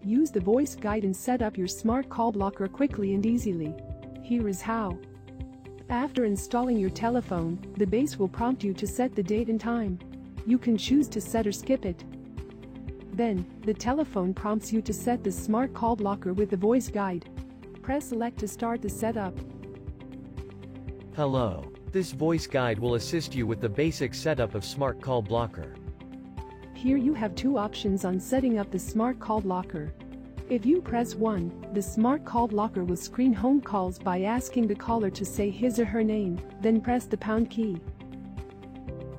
Use the voice guide and set up your smart call blocker quickly and easily. Here is how. After installing your telephone, the base will prompt you to set the date and time. You can choose to set or skip it. Then, the telephone prompts you to set the smart call blocker with the voice guide. Press select to start the setup. Hello. This voice guide will assist you with the basic setup of Smart Call Blocker. Here you have two options on setting up the smart call blocker. If you press 1, the smart call blocker will screen home calls by asking the caller to say his or her name, then press the pound key.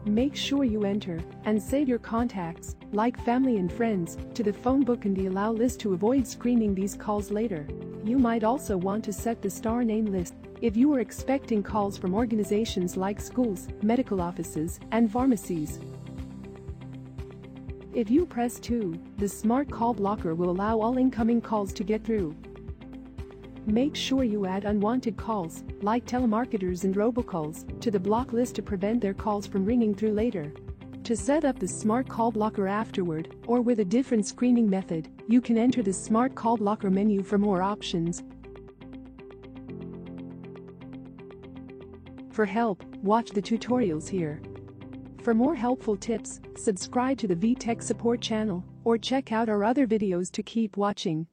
Make sure you enter and save your contacts, like family and friends, to the phone book in the allow list to avoid screening these calls later. You might also want to set the star name list if you are expecting calls from organizations like schools, medical offices, and pharmacies. If you press 2, the smart call blocker will allow all incoming calls to get through. Make sure you add unwanted calls, like telemarketers and robocalls, to the block list to prevent their calls from ringing through later. To set up the smart call blocker afterward, or with a different screening method, you can enter the smart call blocker menu for more options. For help, watch the tutorials here. For more helpful tips, subscribe to the VTech support channel, or check out our other videos to keep watching.